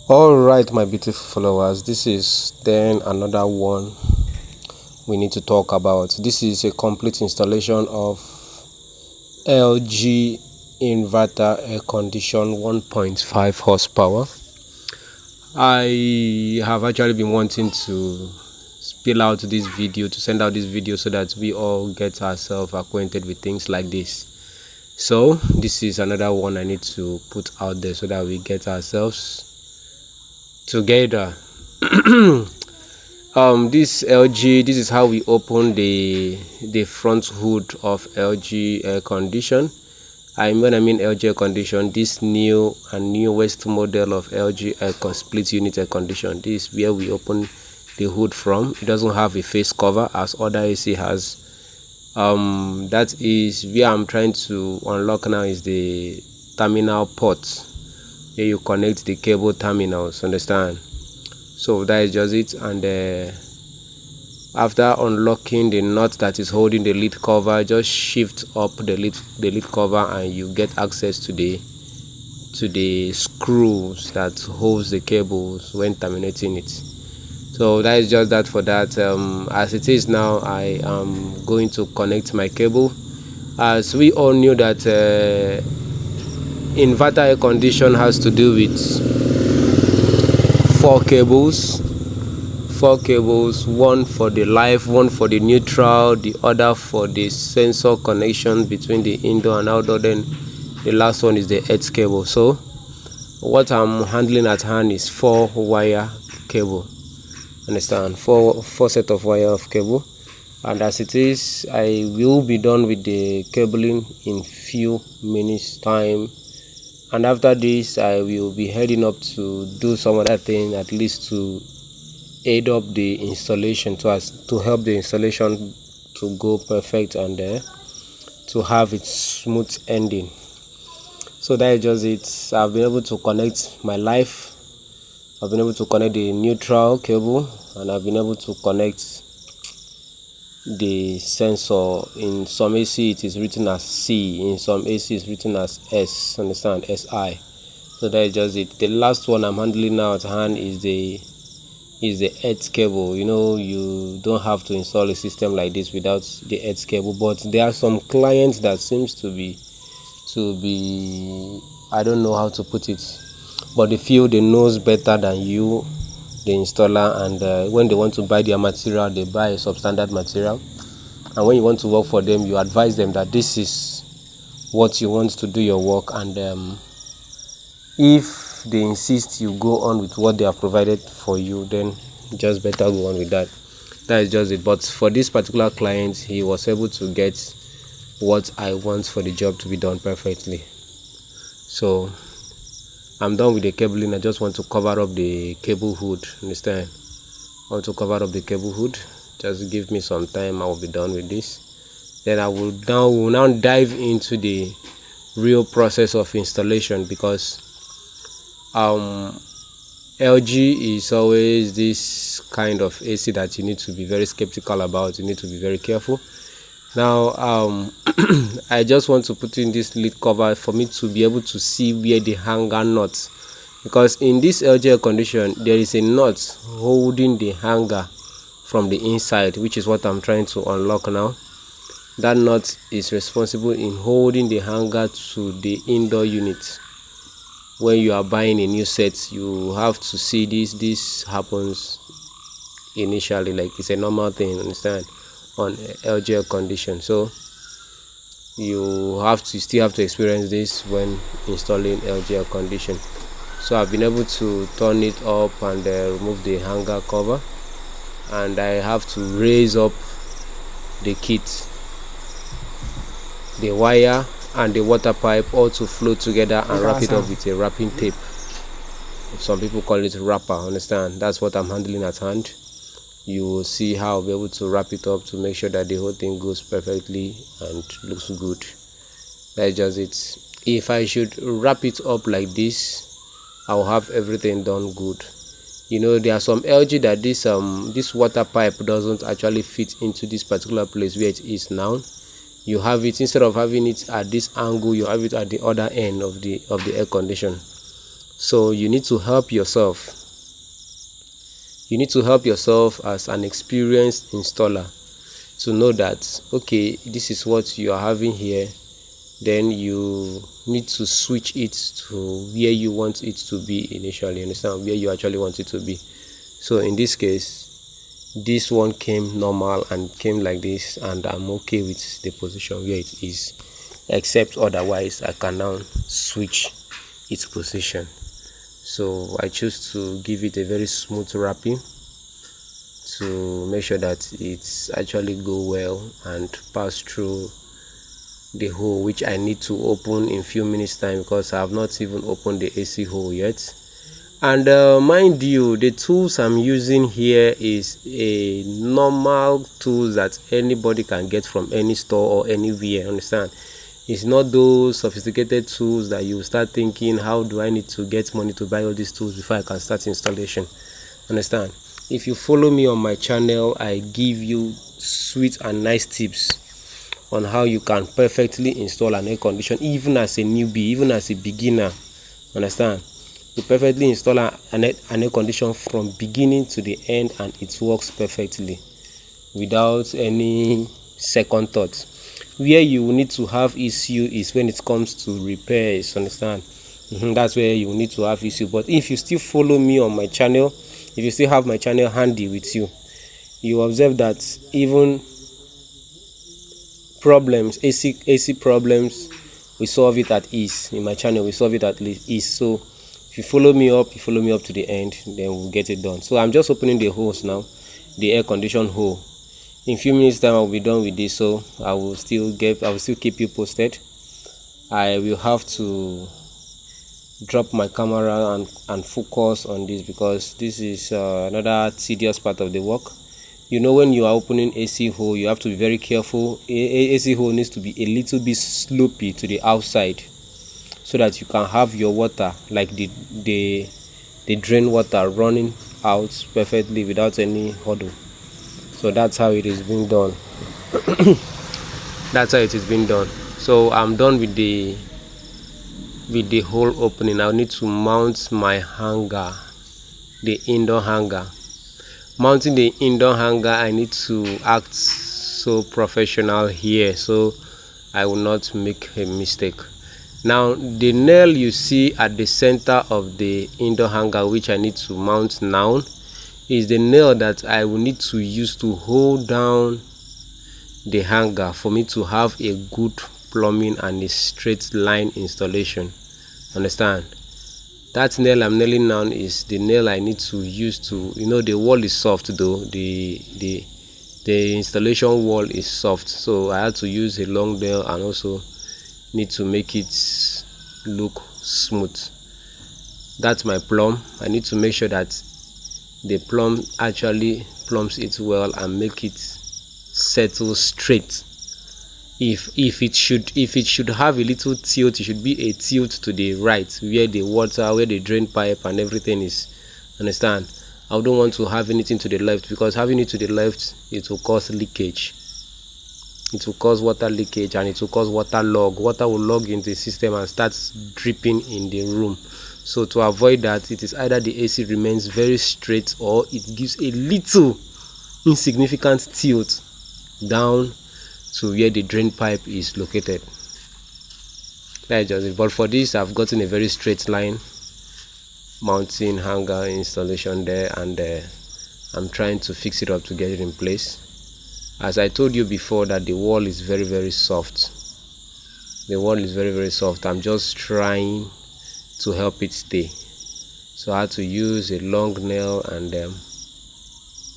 All right, my beautiful followers, this is then another one we need to talk about. This is a complete installation of LG inverter air condition 1.5 horsepower. I have actually been wanting to spill out this video, to send out this video so that we all get ourselves acquainted with things like this. So this is another one I need to put out there so that we get ourselves together. This LG, this is how we open the front hood of LG air condition. When I mean LG air condition, this new and newest model of LG split unit air condition, this is where we open the hood from. It doesn't have a face cover as other AC has. That is where I'm trying to unlock now, is the terminal port where you connect the cable terminals, understand? So that is just it. And after unlocking the nut that is holding the lid cover, just shift up the lid cover and you get access to the screws that holds the cables when terminating it. So that is just that for that. As it is now, I am going to connect my cable. As we all knew that inverter air condition has to do with four cables, one for the live, one for the neutral, the other for the sensor connection between the indoor and outdoor, then the last one is the earth cable. So what I'm handling at hand is 4 wire cable, understand, four set of wire of cable. And as it is, I will be done with the cabling in few minutes time, and after this I will be heading up to do some other thing, at least to aid up the installation, to help the installation to go perfect and to have its smooth ending. So that is just it. I've been able to connect my live, I've been able to connect the neutral cable, and I've been able to connect the sensor. In some AC it is written as C, in some AC it's written as S, understand, SI. So that is just it. The last one I'm handling now at hand is the earth cable. You don't have to install a system like this without the earth cable, but there are some clients that seems to be I don't know how to put it, but they feel they knows better than you, the installer, and when they want to buy their material, they buy a substandard material, and when you want to work for them, you advise them that this is what you want to do your work, and if they insist you go on with what they have provided for you, then just better go on with that. That is just it. But for this particular client, he was able to get what I want for the job to be done perfectly. So I'm done with the cabling. I just want to cover up the cable hood, understand? I want to cover up the cable hood. Just give me some time, I will be done with this. Then I will now dive into the real process of installation, because LG is always this kind of AC that you need to be very skeptical about. You need to be very careful. Now I just want to put in this lid cover for me to be able to see where the hanger nut, because in this LG air condition there is a nut holding the hanger from the inside, which is what I'm trying to unlock now. That nut is responsible in holding the hanger to the indoor unit. When you are buying a new set, you have to see this happens initially, like it's a normal thing, understand, on LG air condition. So you still have to experience this when installing LG air condition. So I've been able to turn it up and remove the hanger cover, and I have to raise up the kit, the wire and the water pipe all to flow together, and wrap it up with a wrapping tape. Some people call it wrapper, understand. That's what I'm handling at hand. You will see how I'll be able to wrap it up to make sure that the whole thing goes perfectly and looks good. That's just it. If I should wrap it up like this, I'll have everything done good. There are some LG that this water pipe doesn't actually fit into this particular place where it is now. You have it, instead of having it at this angle, you have it at the other end of the air condition. So you need to help yourself. You need to help yourself as an experienced installer to know that, okay, this is what you are having here. Then you need to switch it to where you want it to be initially. Understand? Where you actually want it to be. So in this case, this one came normal and came like this, and I'm okay with the position where it is, except otherwise I can now switch its position. So I choose to give it a very smooth wrapping to make sure that it's actually go well and pass through the hole, which I need to open in few minutes time, because I have not even opened the AC hole yet. And mind you, the tools I'm using here is a normal tools that anybody can get from any store or anywhere. Understand? It's not those sophisticated tools that you start thinking, how do I need to get money to buy all these tools before I can start installation. Understand? If you follow me on my channel, I give you sweet and nice tips on how you can perfectly install an air conditioner, even as a newbie, even as a beginner. Understand? You perfectly install an air conditioner from beginning to the end, and it works perfectly without any second thought. Where you need to have issue is when it comes to repairs. Understand? That's where you need to have issue. But if you still follow me on my channel, if you still have my channel handy with you, you observe that even problems, AC problems, we solve it at ease. In my channel, we solve it at ease. So if you follow me up to the end, then we'll get it done. So I'm just opening the hose now, the air condition hole. In a few minutes time I'll be done with this, so I will still keep you posted. I will have to drop my camera and focus on this, because this is another tedious part of the work. You know, when you are opening AC hole, you have to be very careful. AC hole needs to be a little bit slopey to the outside, so that you can have your water, like the drain water, running out perfectly without any hurdle. So that's how it is being done. That's how it is being done. So I'm done with the hole opening. I need to mount my hanger, the indoor hanger. Mounting the indoor hanger, I need to act so professional here, so I will not make a mistake. Now the nail you see at the center of the indoor hanger, which I need to mount now, is the nail that I will need to use to hold down the hanger for me to have a good plumbing and a straight line installation. Understand? That nail I'm nailing now is the nail I need to use to, you know, the wall is soft though, the installation wall is soft, so I had to use a long nail and also need to make it look smooth. That's my plumb. I need to make sure that the plumb actually plumps it well and make it settle straight. If it should have a little tilt, it should be a tilt to the right, where the water, where the drain pipe and everything is. Understand? I don't want to have anything to the left, because having it to the left, it will cause leakage. It will cause water leakage, and it will cause water log. Water will log into the system and start dripping in the room. So to avoid that, it is either the AC remains very straight, or it gives a little insignificant tilt down to where the drain pipe is located. That's just it. But for this, I've gotten a very straight line mounting hanger installation there, and I'm trying to fix it up to get it in place. As I told you before, that the wall is very, very soft. The wall is very, very soft. I'm just trying to help it stay. So I had to use a long nail and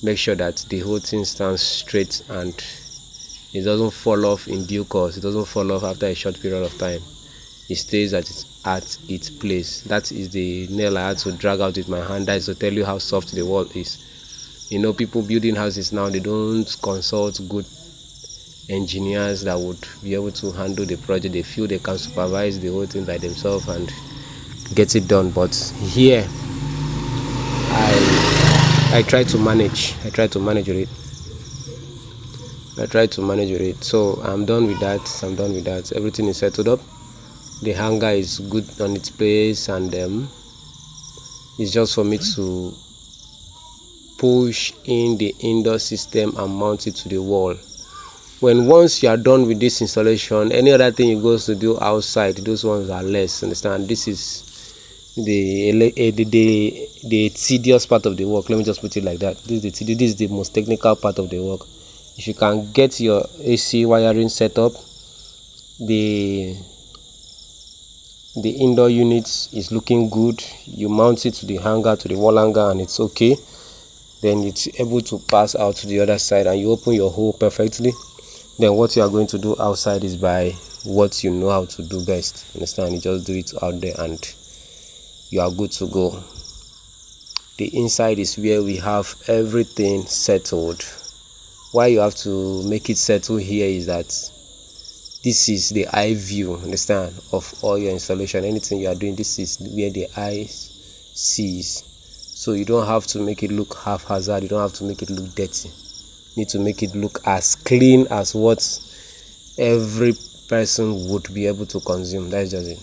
make sure that the whole thing stands straight and it doesn't fall off in due course. It doesn't fall off after a short period of time. It stays at its place. That is the nail I had to drag out with my hand. That is to tell you how soft the wall is. You know, people building houses now, they don't consult good engineers that would be able to handle the project. They feel they can supervise the whole thing by themselves and get it done. But here, I try to manage. I try to manage with it. So I'm done with that. Everything is settled up. The hanger is good on its place, and is just for me to push in the indoor system and mount it to the wall. Once you are done with this installation, any other thing you go to do outside, those ones are less. Understand? This is the tedious part of the work. Let me just put it like that. This is the most technical part of the work. If you can get your AC wiring set up, the indoor unit is looking good, you mount it to the hanger, to the wall hanger, and it's okay, then it's able to pass out to the other side and you open your hole perfectly. Then what you are going to do outside is by what you know how to do best. Understand? You just do it out there and you are good to go. The inside is where we have everything settled. Why you have to make it settle here is that this is the eye view, understand, of all your installation. Anything you are doing, this is where the eye sees. So you don't have to make it look haphazard. You don't have to make it look dirty. You need to make it look as clean as what every person would be able to consume. That's just it.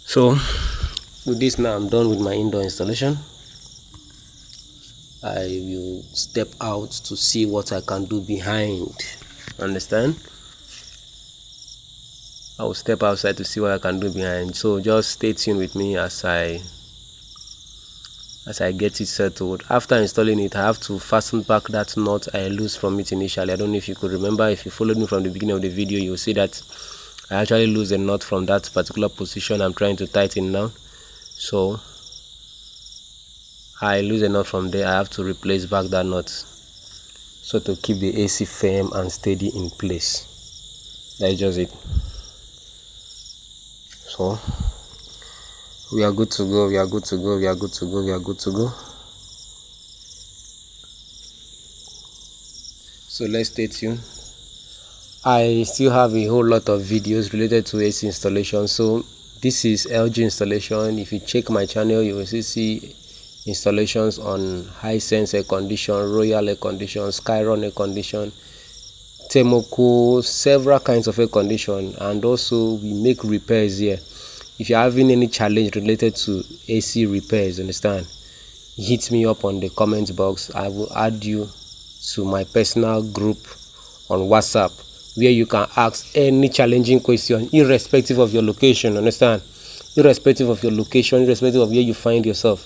So with this now, I'm done with my indoor installation. I will step out to see what I can do behind. Understand? I will step outside to see what I can do behind. So just stay tuned with me as I get it settled. After installing it, I have to fasten back that knot I loose from it initially. I don't know if you could remember. If you followed me from the beginning of the video, you'll see that I actually lose the knot from that particular position I'm trying to tighten now. So I lose a knot from there. I have to replace back that knot, so to keep the AC firm and steady in place. That's just it. So we are good to go. We are good to go. We are good to go. We are good to go. So let's stay tuned. I still have a whole lot of videos related to AC installation. So this is LG installation. If you check my channel, you will see installations on Hisense air condition, Royal air condition, Skyron air condition, Temoco, several kinds of air condition, and also we make repairs here. If you're having any challenge related to AC repairs, understand, hit me up on the comment box. I will add you to my personal group on WhatsApp where you can ask any challenging question irrespective of your location. Understand? Irrespective of your location, irrespective of where you find yourself.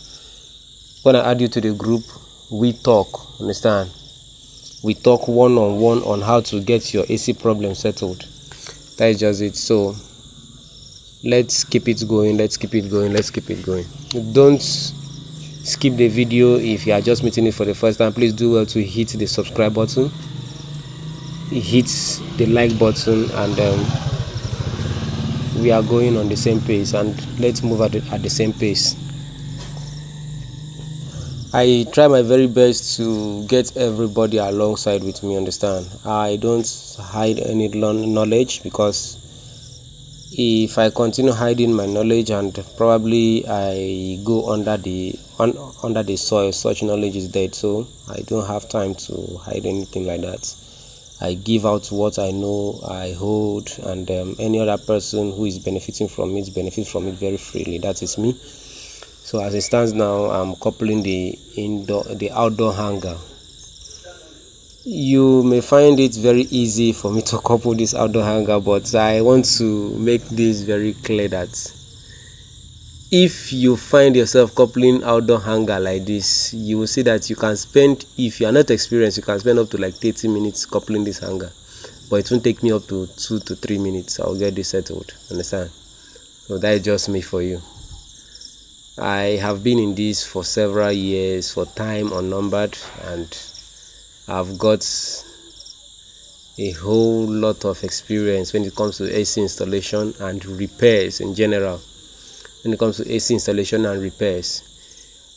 When I add you to the group, we talk. Understand? We talk one-on-one on how to get your AC problem settled. That is just it. So let's keep it going. Let's keep it going. Let's keep it going. Don't skip the video. If you are just meeting it for the first time, please do well to hit the subscribe button, hit the like button, and we are going on the same pace, and let's move at the same pace. I try my very best to get everybody alongside with me. Understand? I don't hide any knowledge, because if I continue hiding my knowledge and probably I go under the soil, such knowledge is dead. So I don't have time to hide anything like that. I give out what I know, I hold, and any other person who is benefiting from it benefits from it very freely. That is me. So as it stands now, I'm coupling the outdoor hanger. You may find it very easy for me to couple this outdoor hanger, but I want to make this very clear that if you find yourself coupling outdoor hanger like this, you will see that you can spend, if you are not experienced, you can spend up to like 30 minutes coupling this hanger, but it won't take me up to 2 to 3 minutes. I'll get this settled. Understand? So that is just me for you. I have been in this for several years, for time unnumbered, and I've got a whole lot of experience when it comes to AC installation and repairs in general. When it comes to AC installation and repairs,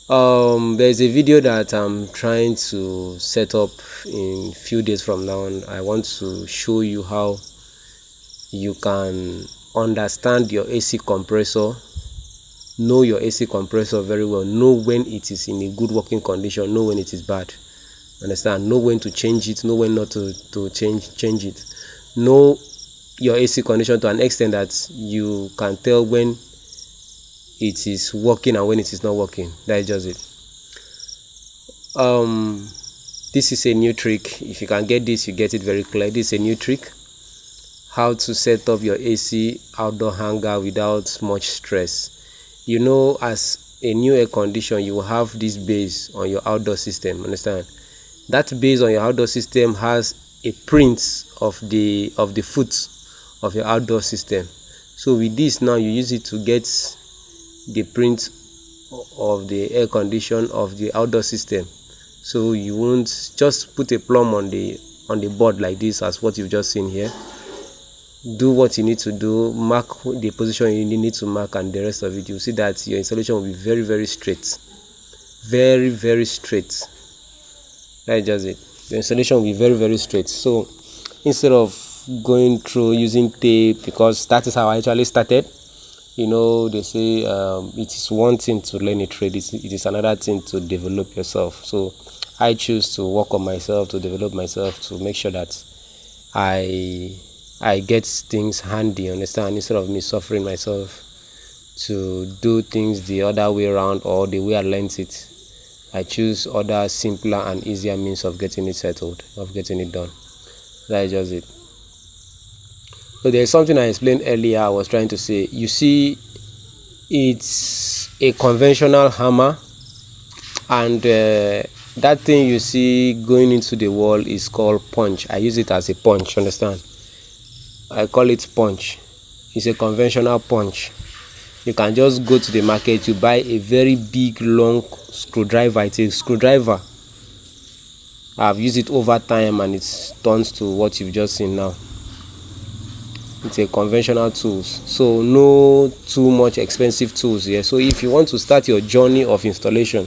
there's a video that I'm trying to set up in a few days from now, and I want to show you how you can understand your AC compressor, know your AC compressor very well, know when it is in a good working condition, know when it is bad. Understand? Know when to change it, know when not to change it. Know your AC condition to an extent that you can tell when it is working and when it is not working. That is just it. This is a new trick. If you can get this, you get it very clear. This is a new trick, how to set up your AC outdoor hanger without much stress. You know, as a new air conditioner, you will have this base on your outdoor system. Understand? That base on your outdoor system has a print of the foot of your outdoor system. So with this now, you use it to get the print of the air condition of the outdoor system. So you won't just put a plumb on the board like this, as what you've just seen here. Do what you need to do, mark the position you need to mark, and the rest of it, you'll see that your installation will be very, very straight. Very, very straight. That's just it. The installation will be very, very straight. So instead of going through using tape, because that is how I actually started. You know, they say it is one thing to learn a trade, it is another thing to develop yourself. So I choose to work on myself, to develop myself, to make sure that I get things handy, understand, instead of me suffering myself to do things the other way around or the way I learned it. I choose other simpler and easier means of getting it settled, of getting it done. That is just it. So there is something I explained earlier. I was trying to say, you see, it's a conventional hammer, and that thing you see going into the wall is called punch. I use it as a punch, understand? I call it punch. It's a conventional punch. You can just go to the market, you buy a very big long screwdriver. It's a screwdriver. I've used it over time and it turns to what you've just seen now. It's a conventional tools, so no too much expensive tools here. So if you want to start your journey of installation,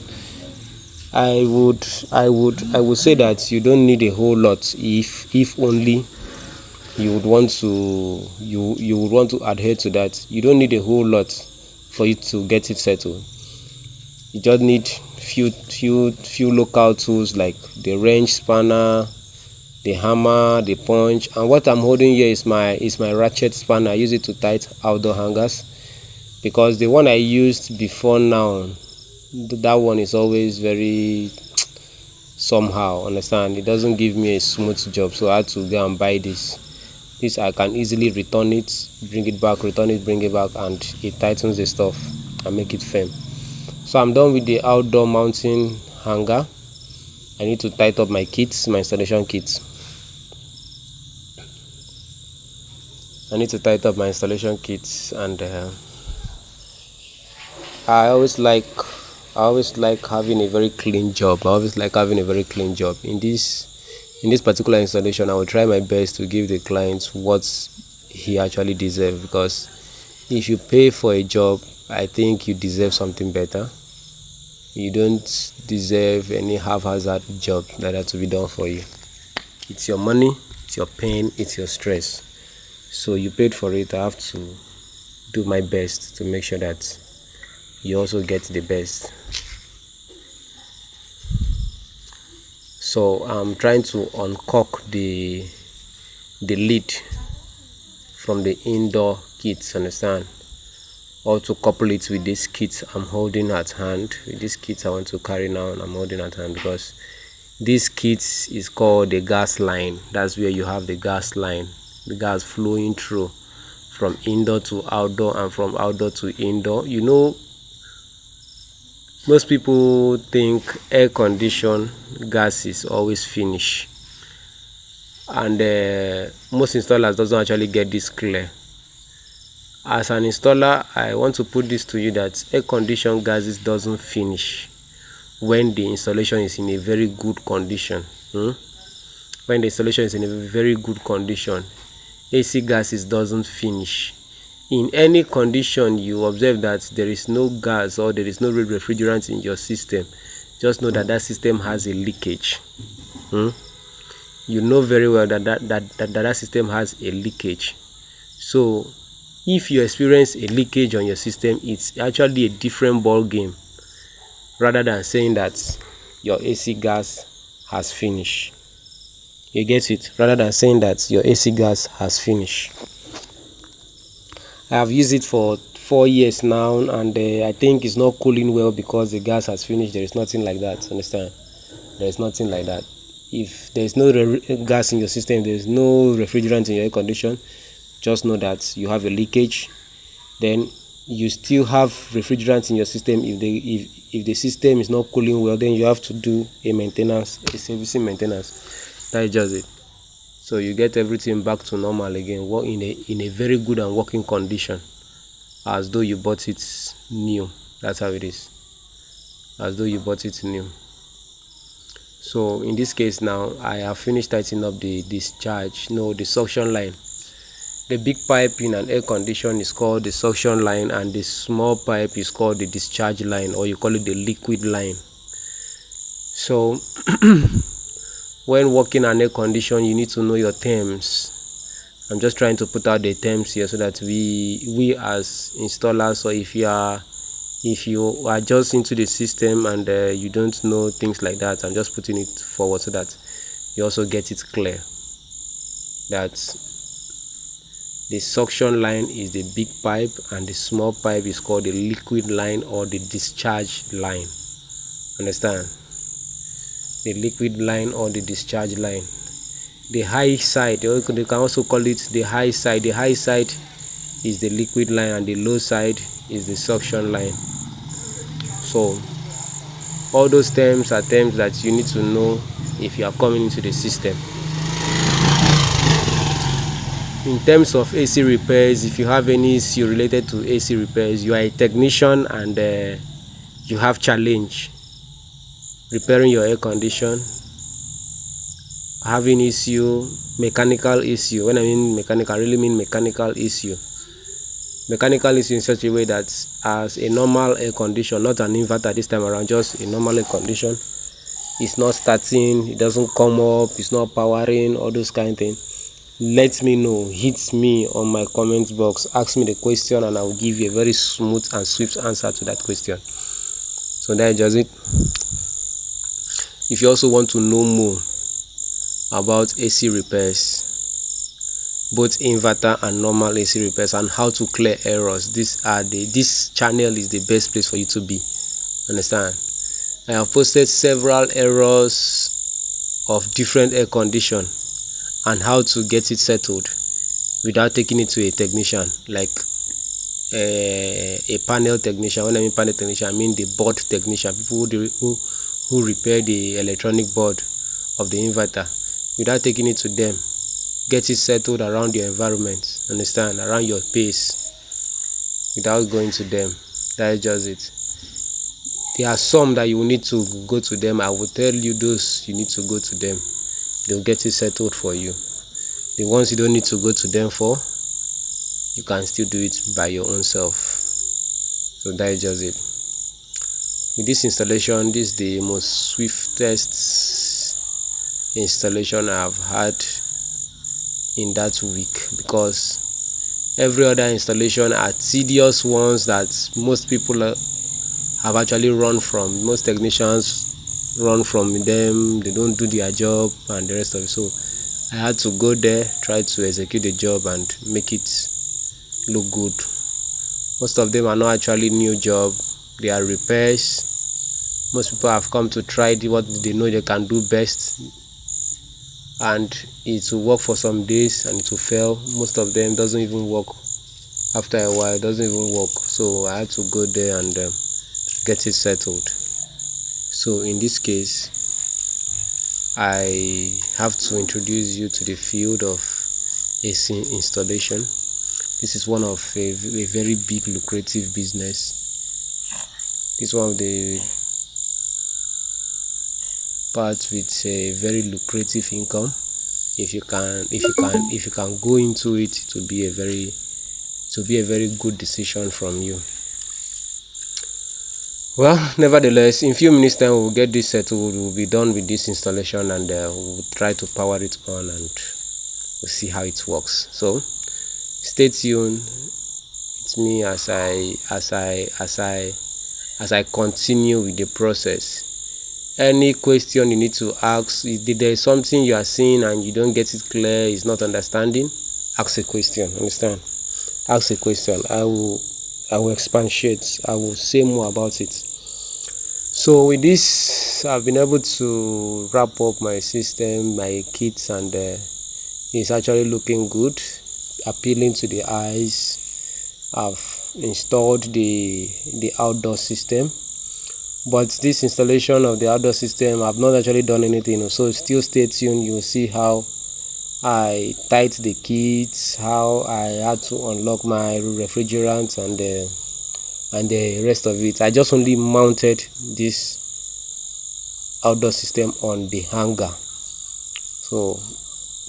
I would say that you don't need a whole lot. If only you would want to adhere to that. You don't need a whole lot for you to get it settled. You just need few local tools like the wrench, spanner, the hammer, the punch, and what I'm holding here is my ratchet spanner. I use it to tight outdoor hangers, because the one I used before now, that one is always very somehow, understand, it doesn't give me a smooth job. So I had to go and buy this. I can easily return it, bring it back, return it, bring it back, and it tightens the stuff and make it firm. So I'm done with the outdoor mounting hanger. I need to tighten up my kits, my installation kits. I need to tighten up my installation kits, and I always like having a very clean job. In this particular installation, I will try my best to give the client what he actually deserves, because if you pay for a job, I think you deserve something better. You don't deserve any haphazard job that has to be done for you. It's your money, it's your pain, it's your stress. So you paid for it. I have to do my best to make sure that you also get the best. So I'm trying to uncork the lid from the indoor kits, understand? Or to couple it with this kit I'm holding at hand. With this kit I want to carry now, and I'm holding at hand, because this kit is called the gas line. That's where you have the gas line, the gas flowing through from indoor to outdoor and from outdoor to indoor. You know, most people think air condition gas is always finish, and most installers doesn't actually get this clear. As an installer, I want to put this to you that air condition gases doesn't finish when the installation is in a very good condition. When the installation is in a very good condition, AC gases doesn't finish. In any condition you observe that there is no gas or there is no refrigerant in your system, just know that that system has a leakage. You know very well that system has a leakage. So if you experience a leakage on your system, it's actually a different ball game, rather than saying that your AC gas has finished. You get it? Rather than saying that your AC gas has finished. I have used it for 4 years now, and I think it's not cooling well because the gas has finished. There is nothing like that. Understand? There is nothing like that. If there is no gas in your system, there is no refrigerant in your air condition, just know that you have a leakage. Then you still have refrigerant in your system. If the system is not cooling well, then you have to do a maintenance, a servicing maintenance. That is just it. So you get everything back to normal again, in a very good and working condition, as though you bought it new. That's how it is, as though you bought it new. So in this case now, I have finished tightening up the suction line. The big pipe in an air condition is called the suction line, and the small pipe is called the discharge line, or you call it the liquid line. So when working an air condition, you need to know your terms. I'm just trying to put out the terms here so that we as installers, or if you are just into the system and you don't know things like that, I'm just putting it forward so that you also get it clear that the suction line is the big pipe and the small pipe is called the liquid line or the discharge line. Understand? The liquid line or the discharge line. The high side, they can also call it the high side. The high side is the liquid line and the low side is the suction line. So all those terms are terms that you need to know if you are coming into the system. In terms of AC repairs, if you have any issue related to AC repairs, you are a technician and you have challenge repairing your air condition, having issue, mechanical issue. When I mean mechanical, I really mean mechanical issue. Mechanical issue in such a way that as a normal air condition, not an inverter this time around, just a normal air condition, it's not starting, it doesn't come up, it's not powering, all those kind of things. Let me know, hit me on my comment box, ask me the question, and I will give you a very smooth and swift answer to that question. So that is just it. If you also want to know more about AC repairs, both inverter and normal AC repairs, and how to clear errors, this channel is the best place for you to be. Understand? I have posted several errors of different air condition and how to get it settled without taking it to a technician, like a panel technician. When I mean panel technician, I mean the board technician, people who repair the electronic board of the inverter, without taking it to them. Get it settled around your environment, understand, around your pace, without going to them. That is just it. There are some that you will need to go to them. I will tell you those you need to go to them. They'll get it settled for you. The ones you don't need to go to them for, you can still do it by your own self. So that is just it. With this installation, this is the most swiftest installation I've had in that week, because every other installation are tedious ones that most people have actually run from. Most technicians run from them, they don't do their job and the rest of it. So I had to go there, try to execute the job and make it look good. Most of them are not actually new job, they are repairs. Most people have come to try what they know they can do best, and it will work for some days and it will fail. Most of them doesn't even work. After a while, it doesn't even work. So I had to go there and get it settled. So in this case, I have to introduce you to the field of AC installation. This is one of a very big lucrative business. This is one of the parts with a very lucrative income. If you can go into it, it will be a very good decision from you. Well, nevertheless, in few minutes time we'll get this settled. We'll be done with this installation, and we'll try to power it on, and we'll see how it works. So stay tuned with me as I continue with the process. Any question you need to ask, if there is something you are seeing and you don't get it clear, is not understanding, ask a question. Understand? Ask a question. I will I will expatiate. I will say more about it. So with this, I've been able to wrap up my system, my kits, and it's actually looking good, appealing to the eyes. I've installed the outdoor system, but this installation of the outdoor system, I've not actually done anything, so still stay tuned. You'll see how I tied the kits, how I had to unlock my refrigerant and the rest of it. I just only mounted this outdoor system on the hanger. So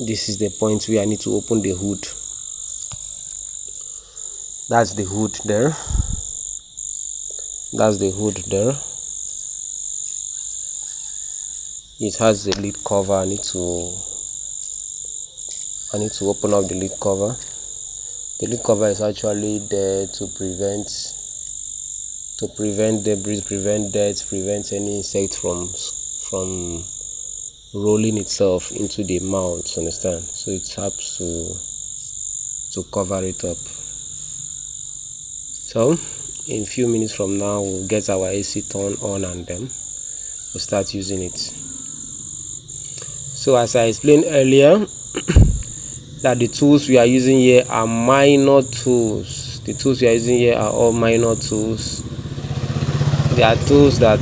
this is the point where I need to open the hood. That's the hood there. That's the hood there. It has the lid cover. I need to open up the lid cover. The lid cover is actually there to prevent debris, prevent dirt, prevent any insect from rolling itself into the mouth. Understand? So it helps to cover it up. So in a few minutes from now, we'll get our AC turned on and then we'll start using it. So as I explained earlier, that the tools we are using here are minor tools. The tools we are using here are all minor tools. They are tools that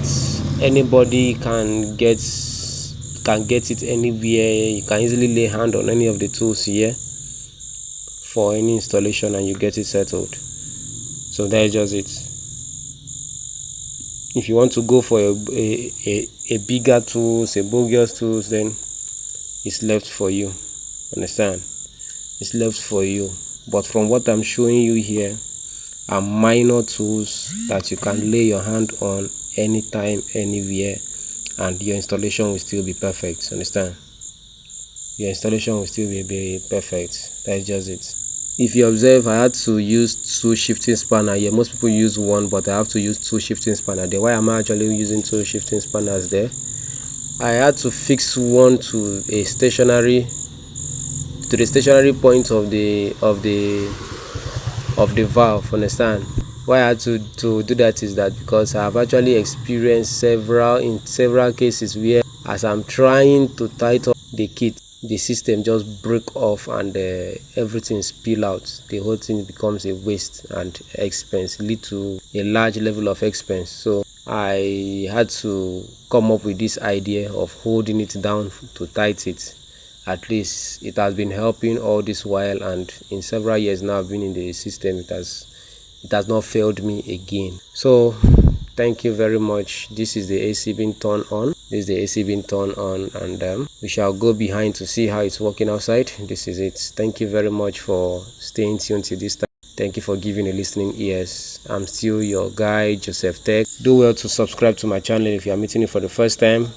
anybody can get it anywhere. You can easily lay hand on any of the tools here for any installation and you get it settled. So that is just it. If you want to go for a bigger tools, a bogus tools, then it's left for you. Understand? It's left for you. But from what I'm showing you here are minor tools that you can lay your hand on anytime, anywhere, and your installation will still be perfect. Understand? Your installation will still be perfect. That's just it. If you observe, I had to use 2 shifting spanner here. Most people use 1, but I have to use 2 shifting spanner there. Why am I actually using 2 shifting spanners there? I had to fix one to the stationary point of the valve. Understand? Why I had to do that is that because I have actually experienced several cases where as I'm trying to tighten the kit, the system just break off and everything spill out. The whole thing becomes a waste and expense, lead to a large level of expense. So I had to come up with this idea of holding it down to tighten it. At least it has been helping all this while, and in several years now I've been in the system, it has not failed me again. So thank you very much. This is the AC being turned on. This is the AC being turned on, and we shall go behind to see how it's working outside. This is it. Thank you very much for staying tuned to this time. Thank you for giving a listening ears. I'm still your guy, Joseph Tech. Do well to subscribe to my channel if you are meeting it for the first time.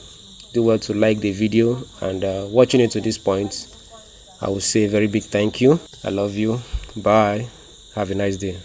Do well to like the video, and watching it to this point, I will say a very big thank you. I love you. Bye. Have a nice day.